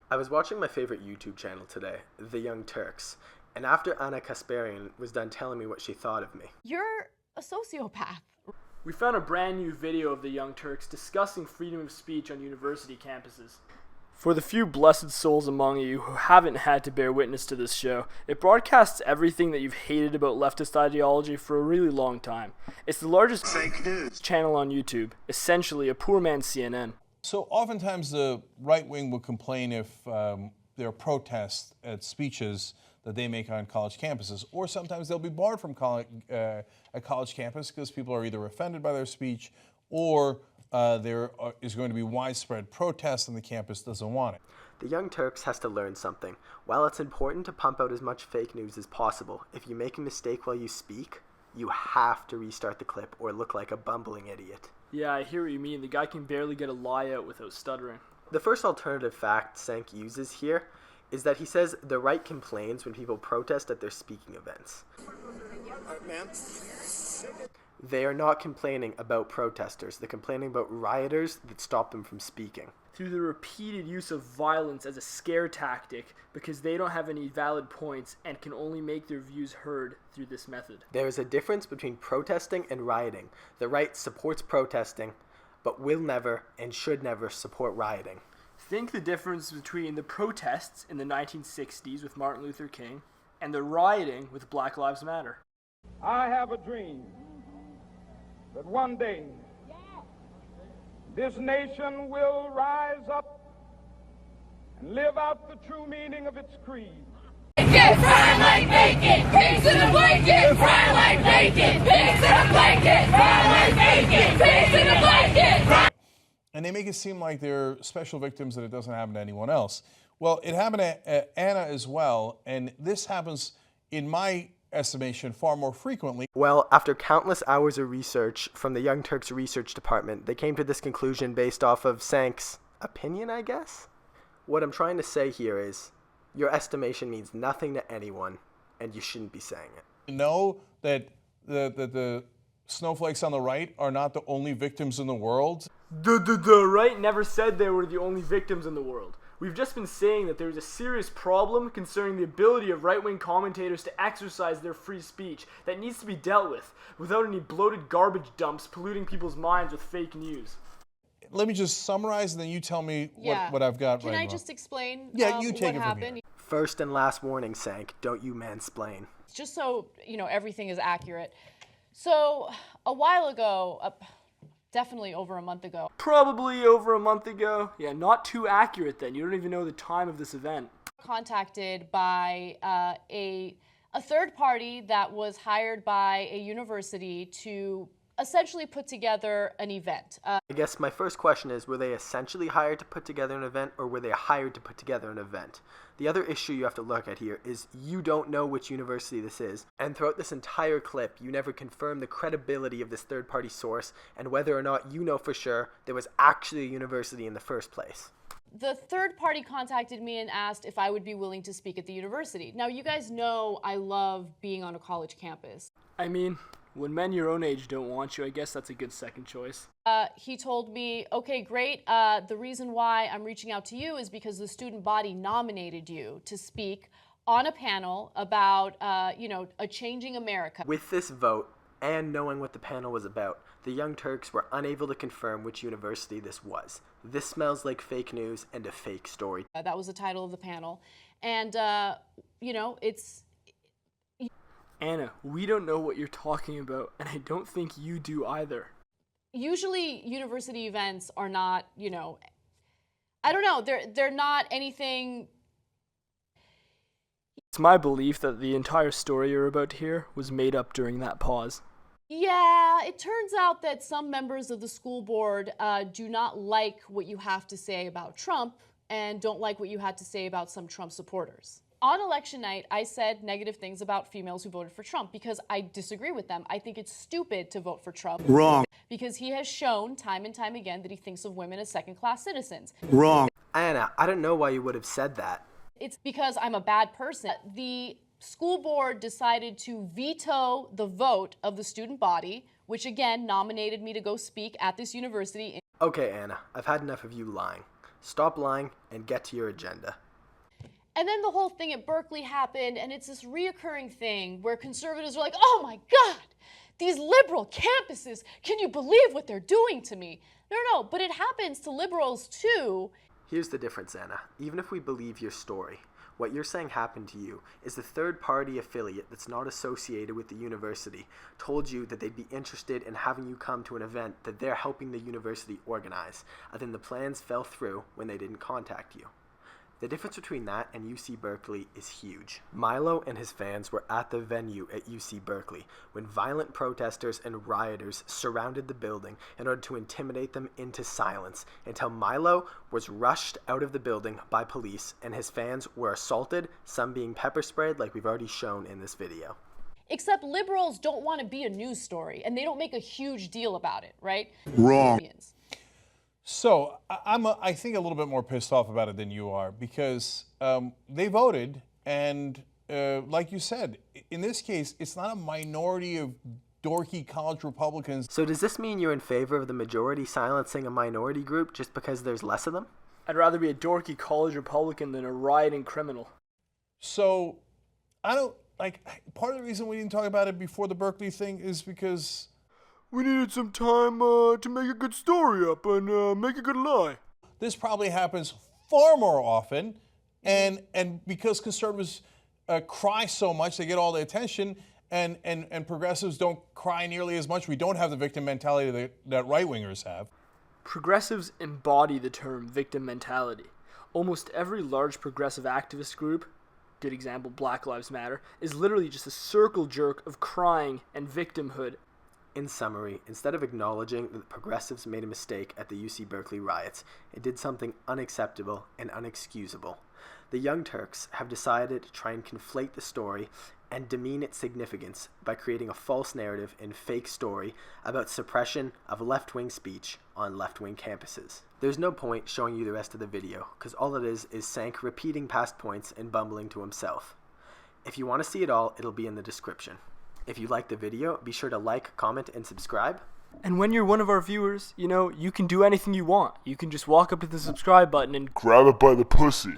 I was watching my favorite YouTube channel today, the Young Turks, and after Anna Kasparian was done telling me what she thought of me. You're a sociopath. We found a brand new video of the Young Turks discussing freedom of speech on university campuses. For the few blessed souls among you who haven't had to bear witness to this show, it broadcasts everything that you've hated about leftist ideology for a really long time. It's the largest fake news channel on YouTube, essentially a poor man's CNN. So oftentimes the right wing will complain if there are protests at speeches that they make on college campuses, or sometimes they'll be barred from a college campus because people are either offended by their speech or there is going to be widespread protest and the campus doesn't want it. The Young Turks has to learn something. While it's important to pump out as much fake news as possible, if you make a mistake while you speak, you have to restart the clip or look like a bumbling idiot. Yeah, I hear what you mean. The guy can barely get a lie out without stuttering. The first alternative fact Sank uses here is that he says the right complains when people protest at their speaking events. They are not complaining about protesters. They're complaining about rioters that stop them from speaking. Through the repeated use of violence as a scare tactic because they don't have any valid points and can only make their views heard through this method. There is a difference between protesting and rioting. The right supports protesting, but will never and should never support rioting. Think the difference between the protests in the 1960s with Martin Luther King and the rioting with Black Lives Matter. I have a dream that one day this nation will rise up and live out the true meaning of its creed. Get fried like bacon, pigs in a blanket, fried like bacon, pigs in a blanket, fried like bacon, pigs in a blanket. And they make it seem like they're special victims that it doesn't happen to anyone else. Well, it happened to Anna as well, and this happens, in my estimation, far more frequently. Well, after countless hours of research from the Young Turks research department, they came to this conclusion based off of Sank's opinion, I guess? What I'm trying to say here is, your estimation means nothing to anyone, and you shouldn't be saying it. Know that the snowflakes on the right are not the only victims in the world. The right never said they were the only victims in the world. We've just been saying that there's a serious problem concerning the ability of right-wing commentators to exercise their free speech that needs to be dealt with without any bloated garbage dumps polluting people's minds with fake news. Let me just summarize and then you tell me what I've got right now. Can I just explain you take what it happened? from here. First and last warning, Sank, don't you mansplain. Just so, everything is accurate. So, a while ago, definitely over a month ago. Probably over a month ago. Yeah, not too accurate then. You don't even know the time of this event. Contacted by a third party that was hired by a university to essentially put together an event. I guess my first question is, were they essentially hired to put together an event, or were they hired to put together an event? The other issue you have to look at here is you don't know which university this is, and throughout this entire clip, you never confirm the credibility of this third-party source and whether or not you know for sure there was actually a university in the first place. The third party contacted me and asked if I would be willing to speak at the university. Now, you guys know I love being on a college campus. I mean, when men your own age don't want you, I guess that's a good second choice. He told me, okay, great. The reason why I'm reaching out to you is because the student body nominated you to speak on a panel about, a changing America. With this vote, and knowing what the panel was about, the Young Turks were unable to confirm which university this was. This smells like fake news and a fake story. That was the title of the panel. And, it's... Anna, we don't know what you're talking about, and I don't think you do either. Usually university events are not, I don't know, they're not anything... It's my belief that the entire story you're about to hear was made up during that pause. Yeah, it turns out that some members of the school board do not like what you have to say about Trump and don't like what you had to say about some Trump supporters. On election night, I said negative things about females who voted for Trump because I disagree with them. I think it's stupid to vote for Trump. Wrong. Because he has shown time and time again that he thinks of women as second-class citizens. Wrong. Anna, I don't know why you would have said that. It's because I'm a bad person. The school board decided to veto the vote of the student body, which again nominated me to go speak at this university. Okay, Anna, I've had enough of you lying. Stop lying and get to your agenda. And then the whole thing at Berkeley happened, and it's this reoccurring thing where conservatives are like, oh my God, these liberal campuses, can you believe what they're doing to me? No, but it happens to liberals too. Here's the difference, Anna. Even if we believe your story, what you're saying happened to you is the third-party affiliate that's not associated with the university told you that they'd be interested in having you come to an event that they're helping the university organize, and then the plans fell through when they didn't contact you. The difference between that and UC Berkeley is huge. Milo and his fans were at the venue at UC Berkeley when violent protesters and rioters surrounded the building in order to intimidate them into silence until Milo was rushed out of the building by police and his fans were assaulted, some being pepper sprayed like we've already shown in this video. Except liberals don't want to be a news story, and they don't make a huge deal about it, right? Wrong. So I think a little bit more pissed off about it than you are because they voted, and like you said, in this case, it's not a minority of dorky college Republicans. So does this mean you're in favor of the majority silencing a minority group just because there's less of them? I'd rather be a dorky college Republican than a rioting criminal. So I don't, like, part of the reason we didn't talk about it before the Berkeley thing is because we needed some time to make a good story up and make a good lie. This probably happens far more often, and because conservatives cry so much, they get all the attention, and progressives don't cry nearly as much. We don't have the victim mentality that right-wingers have. Progressives embody the term victim mentality. Almost every large progressive activist group, good example, Black Lives Matter, is literally just a circle jerk of crying and victimhood. In summary, instead of acknowledging that the progressives made a mistake at the UC Berkeley riots and did something unacceptable and unexcusable, the Young Turks have decided to try and conflate the story and demean its significance by creating a false narrative and fake story about suppression of left-wing speech on left-wing campuses. There's no point showing you the rest of the video, because all it is Sank repeating past points and bumbling to himself. If you want to see it all, it'll be in the description. If you like the video, be sure to like, comment, and subscribe. And when you're one of our viewers, you can do anything you want. You can just walk up to the subscribe button and grab it by the pussy.